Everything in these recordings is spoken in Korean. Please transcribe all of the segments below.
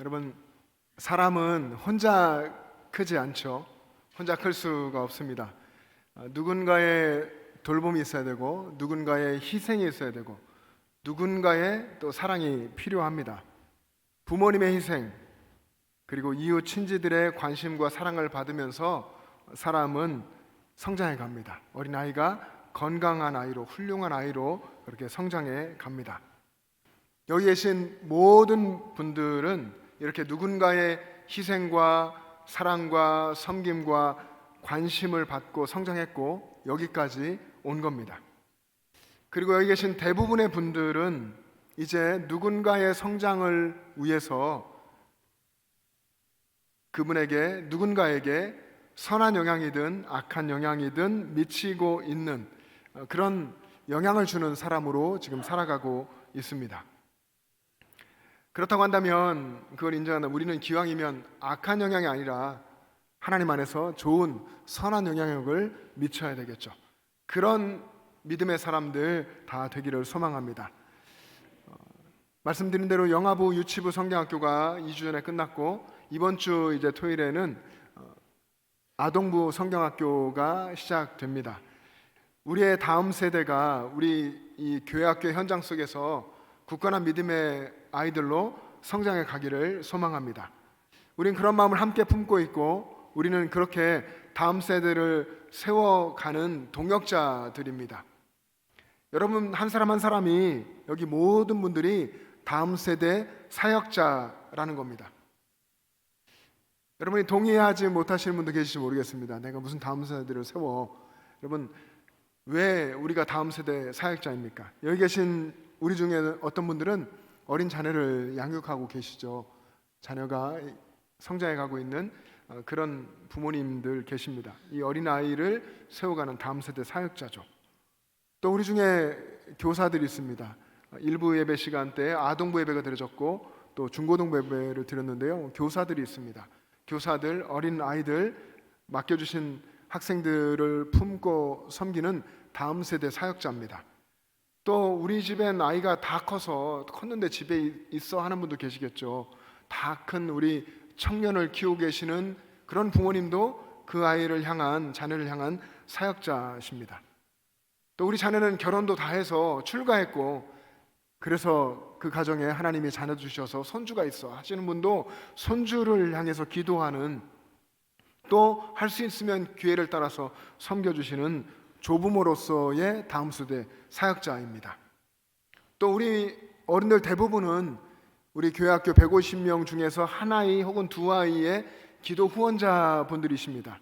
여러분, 사람은 혼자 크지 않죠. 혼자 클 수가 없습니다. 누군가의 돌봄이 있어야 되고, 누군가의 희생이 있어야 되고, 누군가의 또 사랑이 필요합니다. 부모님의 희생, 그리고 이웃 친지들의 관심과 사랑을 받으면서 사람은 성장해 갑니다. 어린아이가 건강한 아이로, 훌륭한 아이로 그렇게 성장해 갑니다. 여기 계신 모든 분들은 이렇게 누군가의 희생과 사랑과 섬김과 관심을 받고 성장했고 여기까지 온 겁니다. 그리고 여기 계신 대부분의 분들은 이제 누군가의 성장을 위해서 그분에게, 누군가에게 선한 영향이든 악한 영향이든 미치고 있는 그런 영향을 주는 사람으로 지금 살아가고 있습니다. 그렇다고 한다면 그걸 인정한다. 우리는 기왕이면 악한 영향이 아니라 하나님 안에서 좋은 선한 영향력을 미쳐야 되겠죠. 그런 믿음의 사람들 다 되기를 소망합니다. 말씀드린 대로 영아부 유치부 성경학교가 2주 전에 끝났고 이번 주 이제 토요일에는 아동부 성경학교가 시작됩니다. 우리의 다음 세대가 우리 이 교회학교 현장 속에서 굳건한 믿음의 아이들로 성장해 가기를 소망합니다. 우리는 그런 마음을 함께 품고 있고 우리는 그렇게 다음 세대를 세워가는 동역자들입니다. 여러분 한 사람 한 사람이 여기 모든 분들이 다음 세대 사역자라는 겁니다. 여러분이 동의하지 못하시는 분도 계실지 모르겠습니다. 내가 무슨 다음 세대를 세워. 여러분 왜 우리가 다음 세대 사역자입니까? 여기 계신 우리 중에 어떤 분들은 어린 자녀를 양육하고 계시죠. 자녀가 성장해 가고 있는 그런 부모님들 계십니다. 이 어린아이를 세워가는 다음 세대 사역자죠. 또 우리 중에 교사들이 있습니다. 일부 예배 시간대에 아동부 예배가 드려졌고 또 중고등부 예배를 드렸는데요. 교사들이 있습니다. 교사들, 어린 아이들 맡겨주신 학생들을 품고 섬기는 다음 세대 사역자입니다. 또 우리 집엔 아이가 다 컸는데 집에 있어 하는 분도 계시겠죠. 다 큰 우리 청년을 키우고 계시는 그런 부모님도 그 아이를 향한, 자녀를 향한 사역자십니다. 또 우리 자녀는 결혼도 다 해서 출가했고 그래서 그 가정에 하나님이 자녀 주셔서 손주가 있어 하시는 분도 손주를 향해서 기도하는, 또 할 수 있으면 기회를 따라서 섬겨주시는 조부모로서의 다음 세대 사역자입니다. 또 우리 어른들 대부분은 우리 교회학교 150명 중에서 한 아이 혹은 두 아이의 기도 후원자분들이십니다.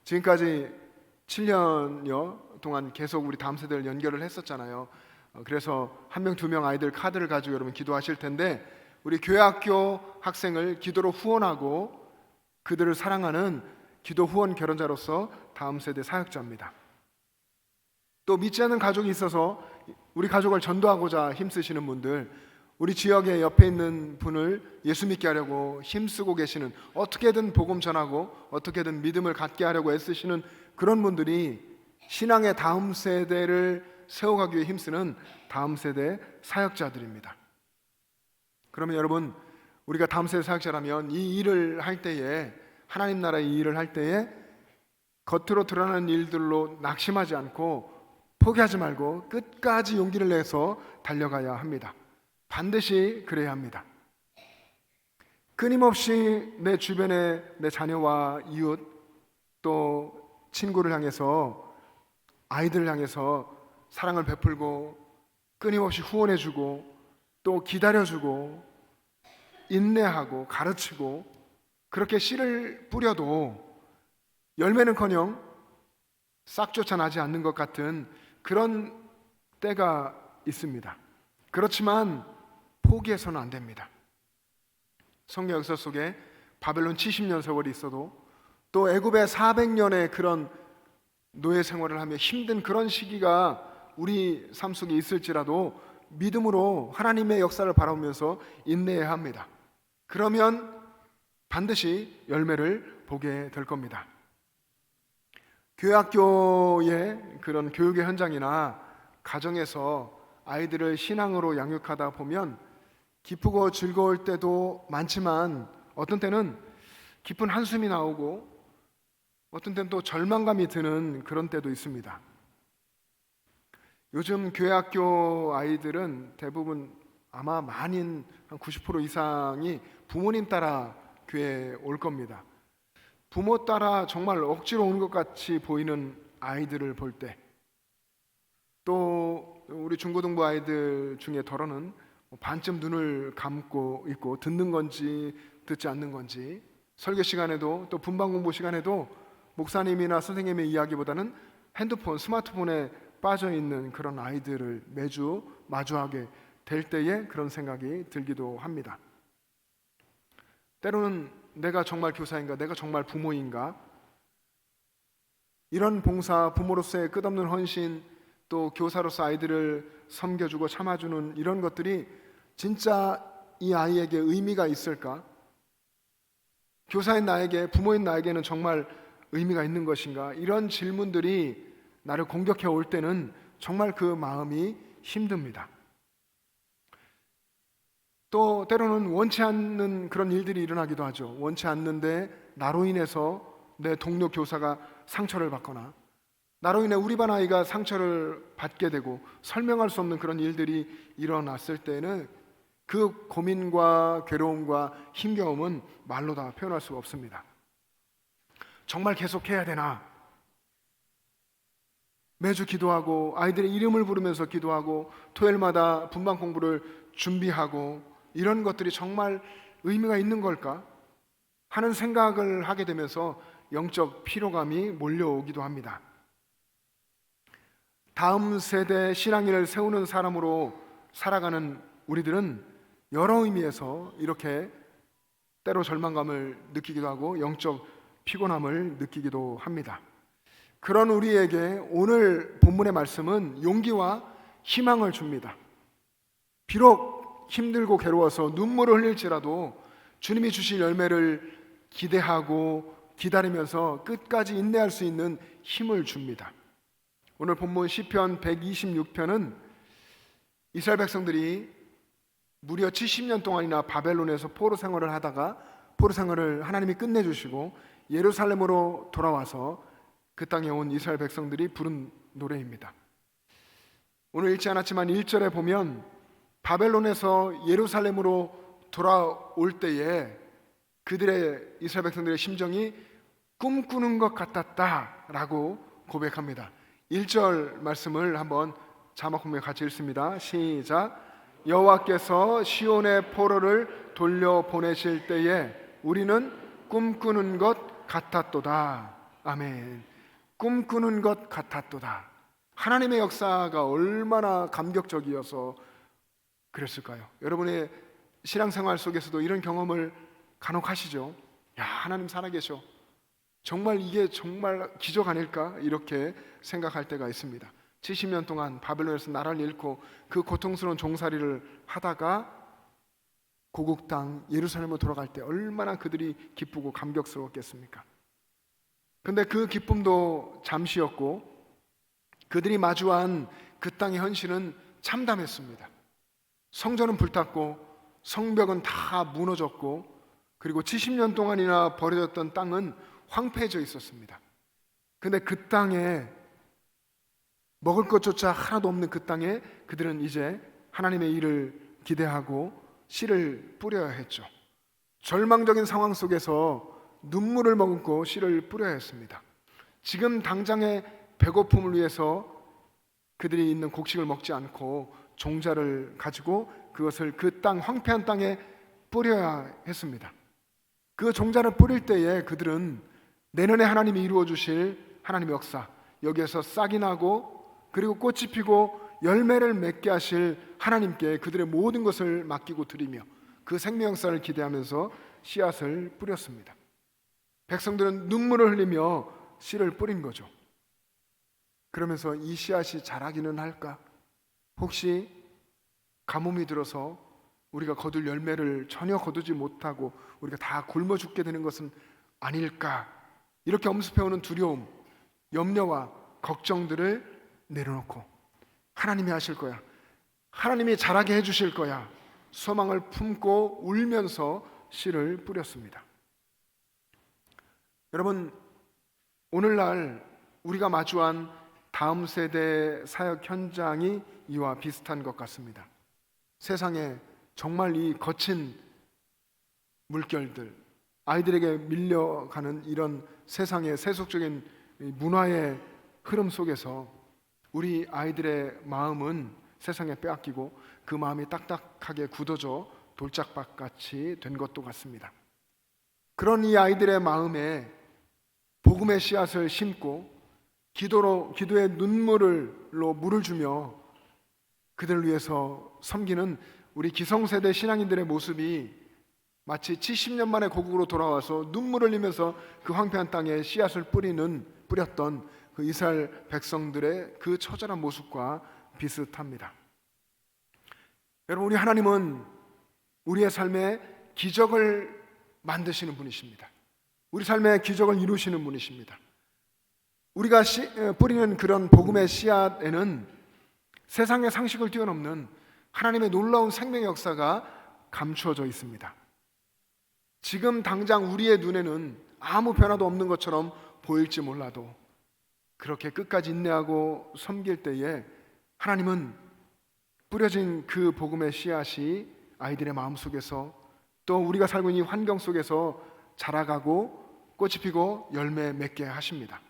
지금까지 7년여 동안 계속 우리 다음 세대를 연결을 했었잖아요. 그래서 한 명, 두 명 아이들 카드를 가지고 여러분 기도하실 텐데 우리 교회학교 학생을 기도로 후원하고 그들을 사랑하는 기도 후원 결혼자로서 다음 세대 사역자입니다. 또 믿지 않는 가족이 있어서 우리 가족을 전도하고자 힘쓰시는 분들, 우리 지역에 옆에 있는 분을 예수 믿게 하려고 힘쓰고 계시는, 어떻게든 복음 전하고 어떻게든 믿음을 갖게 하려고 애쓰시는 그런 분들이 신앙의 다음 세대를 세워가기 위해 힘쓰는 다음 세대 사역자들입니다. 그러면 여러분, 우리가 다음 세대 사역자라면 이 일을 할 때에, 하나님 나라의 이 일을 할 때에 겉으로 드러나는 일들로 낙심하지 않고 포기하지 말고 끝까지 용기를 내서 달려가야 합니다. 반드시 그래야 합니다. 끊임없이 내 주변에 내 자녀와 이웃 또 친구를 향해서, 아이들을 향해서 사랑을 베풀고 끊임없이 후원해주고 또 기다려주고 인내하고 가르치고 그렇게 씨를 뿌려도 열매는커녕 싹조차 나지 않는 것 같은 그런 때가 있습니다. 그렇지만 포기해서는 안 됩니다. 성경 역사 속에 바벨론 70년 세월이 있어도 또 애굽의 400년의 그런 노예 생활을 하며 힘든 그런 시기가 우리 삶 속에 있을지라도 믿음으로 하나님의 역사를 바라보면서 인내해야 합니다. 그러면 반드시 열매를 보게 될 겁니다. 교회학교의 그런 교육의 현장이나 가정에서 아이들을 신앙으로 양육하다 보면 기쁘고 즐거울 때도 많지만 어떤 때는 깊은 한숨이 나오고 어떤 때는 또 절망감이 드는 그런 때도 있습니다. 요즘 교회 학교 아이들은 대부분 아마 만인 한 90% 이상이 부모님 따라 교회에 올 겁니다. 부모 따라 정말 억지로 오는 것 같이 보이는 아이들을 볼 때, 또 우리 중고등부 아이들 중에 덜어는 반쯤 눈을 감고 있고 듣는 건지 듣지 않는 건지, 설교 시간에도 또 분반 공부 시간에도 목사님이나 선생님의 이야기보다는 핸드폰, 스마트폰에 빠져 있는 그런 아이들을 매주 마주하게 될 때에 그런 생각이 들기도 합니다. 때로는 내가 정말 교사인가, 내가 정말 부모인가, 이런 봉사, 부모로서의 끝없는 헌신, 또 교사로서 아이들을 섬겨주고 참아주는 이런 것들이 진짜 이 아이에게 의미가 있을까? 교사인 나에게, 부모인 나에게는 정말 의미가 있는 것인가? 이런 질문들이 나를 공격해 올 때는 정말 그 마음이 힘듭니다. 또 때로는 원치 않는 그런 일들이 일어나기도 하죠. 원치 않는데 나로 인해서 내 동료 교사가 상처를 받거나, 나로 인해 우리 반 아이가 상처를 받게 되고 설명할 수 없는 그런 일들이 일어났을 때는 그 고민과 괴로움과 힘겨움은 말로 다 표현할 수가 없습니다. 정말 계속해야 되나? 매주 기도하고 아이들의 이름을 부르면서 기도하고 토요일마다 분반 공부를 준비하고 이런 것들이 정말 의미가 있는 걸까? 하는 생각을 하게 되면서 영적 피로감이 몰려오기도 합니다. 다음 세대 신앙인을 세우는 사람으로 살아가는 우리들은 여러 의미에서 이렇게 때로 절망감을 느끼기도 하고 영적 피곤함을 느끼기도 합니다. 그런 우리에게 오늘 본문의 말씀은 용기와 희망을 줍니다. 비록 힘들고 괴로워서 눈물을 흘릴지라도 주님이 주실 열매를 기대하고 기다리면서 끝까지 인내할 수 있는 힘을 줍니다. 오늘 본문 시편 126편은 이스라엘 백성들이 무려 70년 동안이나 바벨론에서 포로 생활을 하다가 포로 생활을 하나님이 끝내주시고 예루살렘으로 돌아와서 그 땅에 온 이스라엘 백성들이 부른 노래입니다. 오늘 읽지 않았지만 1절에 보면 바벨론에서 예루살렘으로 돌아올 때에 그들의 이스라엘 백성들의 심정이 꿈꾸는 것 같았다라고 고백합니다. 1절 말씀을 한번 자막 보면 같이 읽습니다. 시작. 여호와께서 시온의 포로를 돌려보내실 때에 우리는 꿈꾸는 것 같았도다. 아멘. 꿈꾸는 것 같았도다. 하나님의 역사가 얼마나 감격적이어서 그랬을까요? 여러분의 신앙생활 속에서도 이런 경험을 간혹 하시죠? 야, 하나님 살아계셔. 정말 이게 정말 기적 아닐까? 이렇게 생각할 때가 있습니다. 70년 동안 바벨론에서 나라를 잃고 그 고통스러운 종살이를 하다가 고국 땅 예루살렘으로 돌아갈 때 얼마나 그들이 기쁘고 감격스러웠겠습니까? 근데 그 기쁨도 잠시였고 그들이 마주한 그 땅의 현실은 참담했습니다. 성전은 불탔고 성벽은 다 무너졌고 그리고 70년 동안이나 버려졌던 땅은 황폐해져 있었습니다. 근데 그 땅에 먹을 것조차 하나도 없는 그 땅에 그들은 이제 하나님의 일을 기대하고 씨를 뿌려야 했죠. 절망적인 상황 속에서 눈물을 머금고 씨를 뿌려야 했습니다. 지금 당장의 배고픔을 위해서 그들이 있는 곡식을 먹지 않고 종자를 가지고 그것을 그 땅 황폐한 땅에 뿌려야 했습니다. 그 종자를 뿌릴 때에 그들은 내년에 하나님이 이루어 주실 하나님의 역사, 여기에서 싹이 나고 그리고 꽃이 피고 열매를 맺게 하실 하나님께 그들의 모든 것을 맡기고 드리며 그 생명 역사를 기대하면서 씨앗을 뿌렸습니다. 백성들은 눈물을 흘리며 씨를 뿌린 거죠. 그러면서 이 씨앗이 자라기는 할까? 혹시 가뭄이 들어서 우리가 거둘 열매를 전혀 거두지 못하고 우리가 다 굶어 죽게 되는 것은 아닐까? 이렇게 엄습해오는 두려움, 염려와 걱정들을 내려놓고 하나님이 하실 거야. 하나님이 자라게 해주실 거야. 소망을 품고 울면서 씨를 뿌렸습니다. 여러분, 오늘날 우리가 마주한 다음 세대 사역 현장이 이와 비슷한 것 같습니다. 세상에 정말 이 거친 물결들, 아이들에게 밀려가는 이런 세상의 세속적인 문화의 흐름 속에서 우리 아이들의 마음은 세상에 빼앗기고 그 마음이 딱딱하게 굳어져 돌짝밭같이 된 것도 같습니다. 그런 이 아이들의 마음에 복음의 씨앗을 심고 기도의 눈물로 물을 주며 그들을 위해서 섬기는 우리 기성세대 신앙인들의 모습이 마치 70년 만에 고국으로 돌아와서 눈물을 흘리면서 그 황폐한 땅에 씨앗을 뿌렸던 그 이스라엘 백성들의 그 처절한 모습과 비슷합니다. 여러분, 우리 하나님은 우리의 삶에 기적을 만드시는 분이십니다. 우리 삶에 기적을 이루시는 분이십니다. 우리가 뿌리는 그런 복음의 씨앗에는 세상의 상식을 뛰어넘는 하나님의 놀라운 생명의 역사가 감추어져 있습니다. 지금 당장 우리의 눈에는 아무 변화도 없는 것처럼 보일지 몰라도 그렇게 끝까지 인내하고 섬길 때에 하나님은 뿌려진 그 복음의 씨앗이 아이들의 마음속에서 또 우리가 살고 있는 이 환경 속에서 자라가고 꽃이 피고 열매 맺게 하십니다.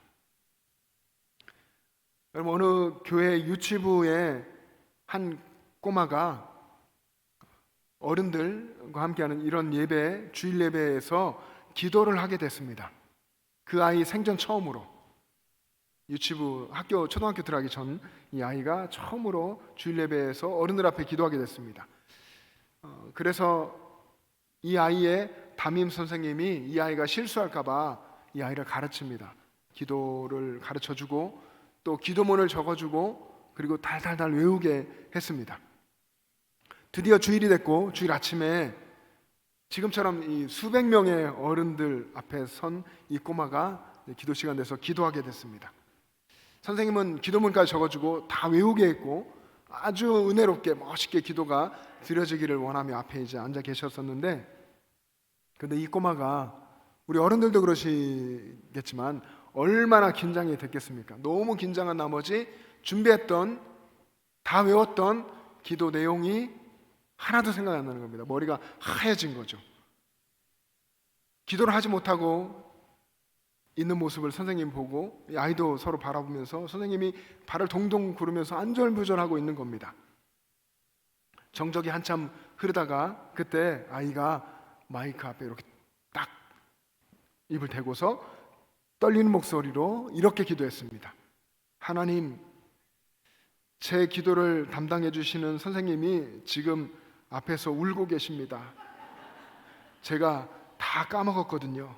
여러분, 어느 교회 유치부의 한 꼬마가 어른들과 함께하는 이런 예배, 주일 예배에서 기도를 하게 됐습니다. 그 아이 생전 처음으로 유치부 초등학교 들어가기 전 이 아이가 처음으로 주일 예배에서 어른들 앞에 기도하게 됐습니다. 그래서 이 아이의 담임 선생님이 이 아이가 실수할까봐 이 아이를 가르칩니다. 기도를 가르쳐주고 또 기도문을 적어주고 그리고 달달달 외우게 했습니다. 드디어 주일이 됐고 주일 아침에 지금처럼 이 수백 명의 어른들 앞에 선 이 꼬마가 기도 시간 돼서 기도하게 됐습니다. 선생님은 기도문까지 적어주고 다 외우게 했고 아주 은혜롭게 멋있게 기도가 드려지기를 원하며 앞에 이제 앉아 계셨었는데, 근데 이 꼬마가 우리 어른들도 그러시겠지만 얼마나 긴장이 됐겠습니까? 너무 긴장한 나머지 준비했던 다 외웠던 기도 내용이 하나도 생각이 안 나는 겁니다. 머리가 하얘진 거죠. 기도를 하지 못하고 있는 모습을 선생님이 보고 이 아이도 서로 바라보면서 선생님이 발을 동동 구르면서 안절부절하고 있는 겁니다. 정적이 한참 흐르다가 그때 아이가 마이크 앞에 이렇게 딱 입을 대고서 떨리는 목소리로 이렇게 기도했습니다. 하나님, 제 기도를 담당해 주시는 선생님이 지금 앞에서 울고 계십니다. 제가 다 까먹었거든요.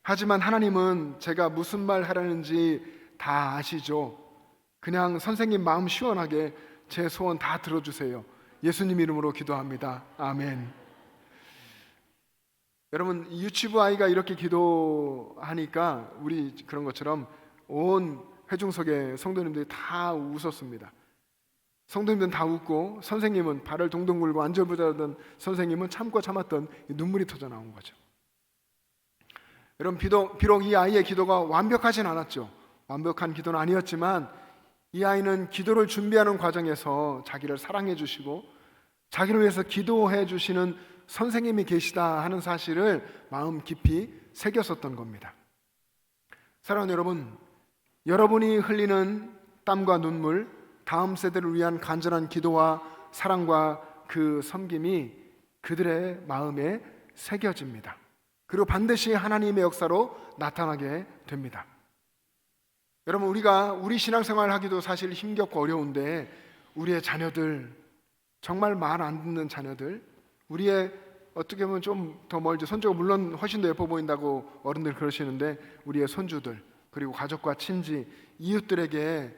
하지만 하나님은 제가 무슨 말 하라는지 다 아시죠? 그냥 선생님 마음 시원하게 제 소원 다 들어주세요. 예수님 이름으로 기도합니다. 아멘. 여러분, 유치부 아이가 이렇게 기도하니까 우리 그런 것처럼 온 회중석의 성도님들이 다 웃었습니다. 성도님들은 다 웃고 선생님은 발을 동동 굴고 안절부절하던 선생님은 참고 참았던 눈물이 터져 나온 거죠. 여러분, 비록 이 아이의 기도가 완벽하진 않았죠. 완벽한 기도는 아니었지만 이 아이는 기도를 준비하는 과정에서 자기를 사랑해 주시고 자기를 위해서 기도해 주시는 선생님이 계시다 하는 사실을 마음 깊이 새겼었던 겁니다. 사랑하는 여러분, 여러분이 흘리는 땀과 눈물, 다음 세대를 위한 간절한 기도와 사랑과 그 섬김이 그들의 마음에 새겨집니다. 그리고 반드시 하나님의 역사로 나타나게 됩니다. 여러분, 우리가 우리 신앙생활을 하기도 사실 힘겹고 어려운데 우리의 자녀들, 정말 말 안 듣는 자녀들, 우리의 어떻게 보면 좀 더 멀죠. 손주가 물론 훨씬 더 예뻐 보인다고 어른들 그러시는데 우리의 손주들, 그리고 가족과 친지, 이웃들에게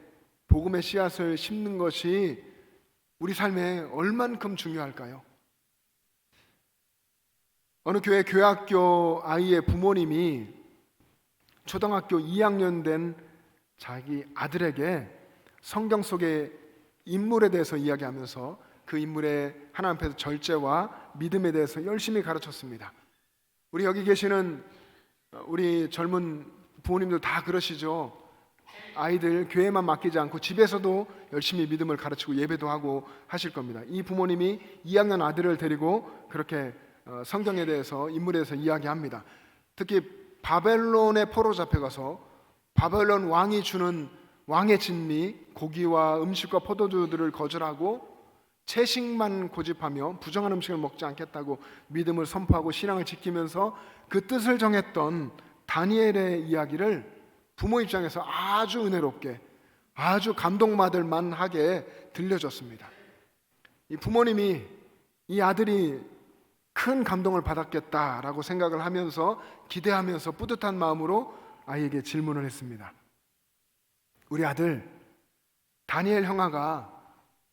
복음의 씨앗을 심는 것이 우리 삶에 얼만큼 중요할까요? 어느 교회 교학교 아이의 부모님이 초등학교 2학년 된 자기 아들에게 성경 속의 인물에 대해서 이야기하면서 그 인물의 하나님 앞에서 절제와 믿음에 대해서 열심히 가르쳤습니다. 우리 여기 계시는 우리 젊은 부모님들 다 그러시죠. 아이들 교회만 맡기지 않고 집에서도 열심히 믿음을 가르치고 예배도 하고 하실 겁니다. 이 부모님이 2학년 아들을 데리고 그렇게 성경에 대해서 인물에 대해서 이야기합니다. 특히 바벨론의 포로 잡혀가서 바벨론 왕이 주는 왕의 진미, 고기와 음식과 포도주들을 거절하고 채식만 고집하며 부정한 음식을 먹지 않겠다고 믿음을 선포하고 신앙을 지키면서 그 뜻을 정했던 다니엘의 이야기를 부모 입장에서 아주 은혜롭게, 아주 감동받을 만하게 들려줬습니다. 이 부모님이 이 아들이 큰 감동을 받았겠다라고 생각을 하면서 기대하면서 뿌듯한 마음으로 아이에게 질문을 했습니다. 우리 아들 다니엘 형아가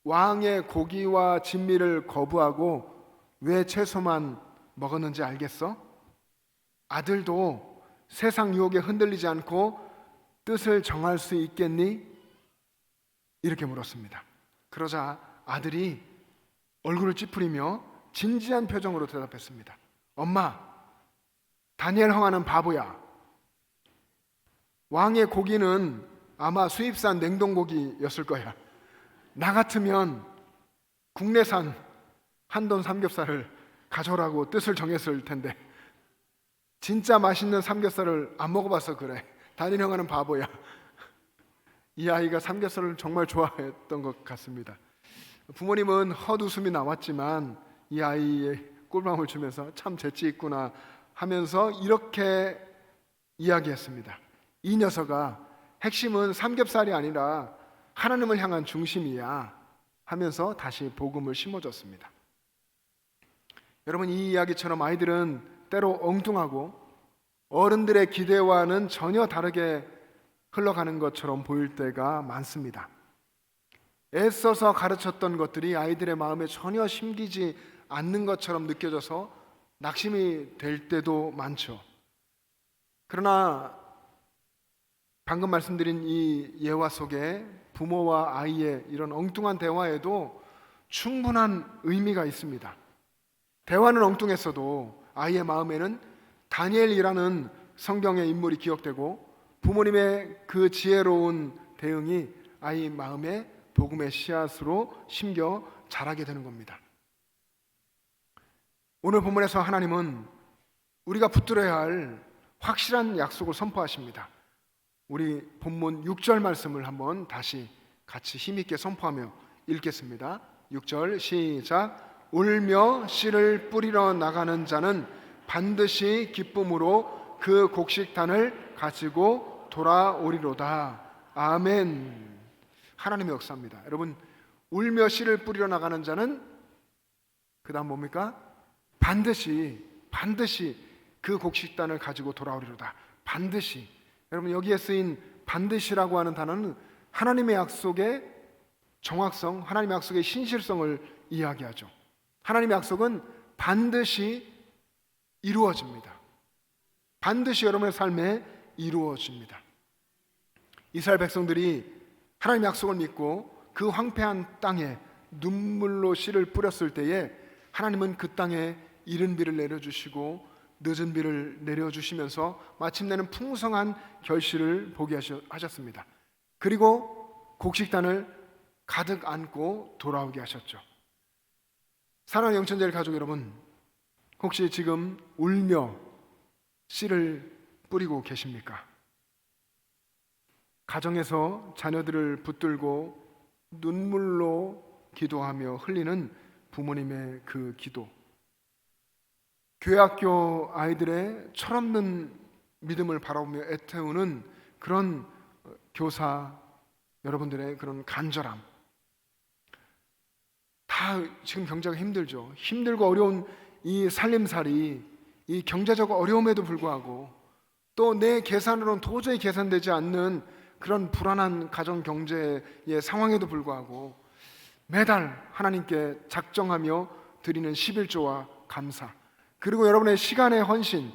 왕의 고기와 진미를 거부하고 왜 채소만 먹었는지 알겠어? 아들도 세상 유혹에 흔들리지 않고 뜻을 정할 수 있겠니? 이렇게 물었습니다. 그러자 아들이 얼굴을 찌푸리며 진지한 표정으로 대답했습니다. 엄마, 다니엘 형아는 바보야. 왕의 고기는 아마 수입산 냉동고기였을 거야. 나 같으면 국내산 한돈 삼겹살을 가져오라고 뜻을 정했을 텐데 진짜 맛있는 삼겹살을 안 먹어봐서 그래. 다니엘 형아는 바보야. 이 아이가 삼겹살을 정말 좋아했던 것 같습니다. 부모님은 헛웃음이 나왔지만 이 아이의 꿀밤을 주면서 참 재치 있구나 하면서 이렇게 이야기했습니다. 이 녀석아, 핵심은 삼겹살이 아니라 하나님을 향한 중심이야 하면서 다시 복음을 심어줬습니다. 여러분, 이 이야기처럼 아이들은 때로 엉뚱하고 어른들의 기대와는 전혀 다르게 흘러가는 것처럼 보일 때가 많습니다. 애써서 가르쳤던 것들이 아이들의 마음에 전혀 심기지 않는 것처럼 느껴져서 낙심이 될 때도 많죠. 그러나 방금 말씀드린 이 예화 속에 부모와 아이의 이런 엉뚱한 대화에도 충분한 의미가 있습니다. 대화는 엉뚱했어도 아이의 마음에는 다니엘이라는 성경의 인물이 기억되고 부모님의 그 지혜로운 대응이 아이 마음에 복음의 씨앗으로 심겨 자라게 되는 겁니다. 오늘 본문에서 하나님은 우리가 붙들어야 할 확실한 약속을 선포하십니다. 우리 본문 6절 말씀을 한번 다시 같이 힘있게 선포하며 읽겠습니다. 6절 시작. 울며 씨를 뿌리러 나가는 자는 반드시 기쁨으로 그 곡식단을 가지고 돌아오리로다. 아멘. 하나님의 역사입니다. 여러분, 울며 씨를 뿌리러 나가는 자는 그 다음 뭡니까? 반드시 그 곡식단을 가지고 돌아오리로다. 반드시. 여러분, 여기에 쓰인 반드시라고 하는 단어는 하나님의 약속의 정확성, 하나님의 약속의 신실성을 이야기하죠. 하나님의 약속은 반드시 이루어집니다. 반드시 여러분의 삶에 이루어집니다. 이스라엘 백성들이 하나님의 약속을 믿고 그 황폐한 땅에 눈물로 씨를 뿌렸을 때에 하나님은 그 땅에 이른 비를 내려주시고 늦은 비를 내려주시면서 마침내는 풍성한 결실을 보게 하셨습니다. 그리고 곡식단을 가득 안고 돌아오게 하셨죠. 사랑하는 영천제일 가족 여러분, 혹시 지금 울며 씨를 뿌리고 계십니까? 가정에서 자녀들을 붙들고 눈물로 기도하며 흘리는 부모님의 그 기도, 교회학교 아이들의 철없는 믿음을 바라보며 애태우는 그런 교사 여러분들의 그런 간절함, 다 지금 경제가 힘들죠. 힘들고 어려운 이 살림살이, 이 경제적 어려움에도 불구하고 또 내 계산으로는 도저히 계산되지 않는 그런 불안한 가정 경제의 상황에도 불구하고 매달 하나님께 작정하며 드리는 11조와 감사, 그리고 여러분의 시간의 헌신,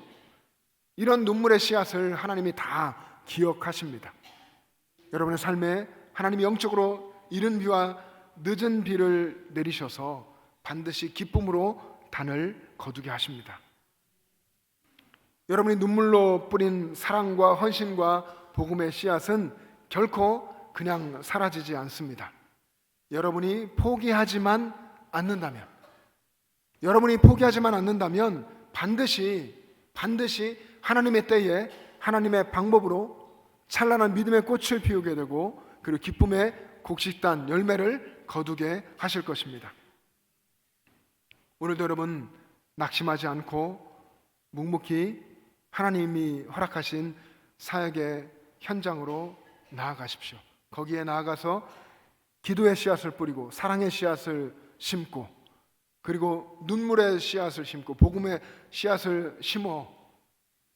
이런 눈물의 씨앗을 하나님이 다 기억하십니다. 여러분의 삶에 하나님이 영적으로 이른 비와 늦은 비를 내리셔서 반드시 기쁨으로 단을 거두게 하십니다. 여러분이 눈물로 뿌린 사랑과 헌신과 복음의 씨앗은 결코 그냥 사라지지 않습니다. 여러분이 포기하지만 않는다면, 반드시 하나님의 때에 하나님의 방법으로 찬란한 믿음의 꽃을 피우게 되고, 그리고 기쁨의 곡식단 열매를 거두게 하실 것입니다. 오늘도 여러분 낙심하지 않고 묵묵히 하나님이 허락하신 사역의 현장으로 나아가십시오. 거기에 나아가서 기도의 씨앗을 뿌리고 사랑의 씨앗을 심고, 그리고 눈물의 씨앗을 심고 복음의 씨앗을 심어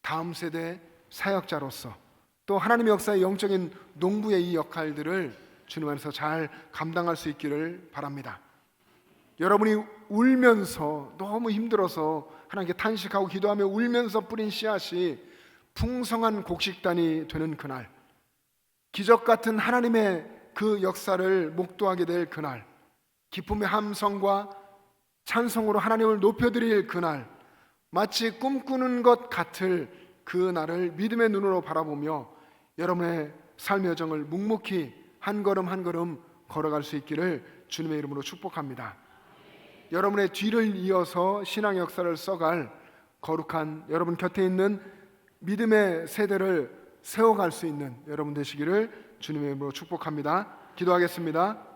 다음 세대 사역자로서 또 하나님의 역사의 영적인 농부의 이 역할들을 주님 안에서 잘 감당할 수 있기를 바랍니다. 여러분이 울면서 너무 힘들어서 하나님께 탄식하고 기도하며 울면서 뿌린 씨앗이 풍성한 곡식단이 되는 그날, 기적 같은 하나님의 그 역사를 목도하게 될 그날, 기쁨의 함성과 찬송으로 하나님을 높여드릴 그날, 마치 꿈꾸는 것 같을 그 날을 믿음의 눈으로 바라보며 여러분의 삶의 여정을 묵묵히 한 걸음 한 걸음 걸어갈 수 있기를 주님의 이름으로 축복합니다. 여러분의 뒤를 이어서 신앙의 역사를 써갈 거룩한 여러분 곁에 있는 믿음의 세대를 세워갈 수 있는 여러분 되시기를 주님의 이름으로 축복합니다. 기도하겠습니다.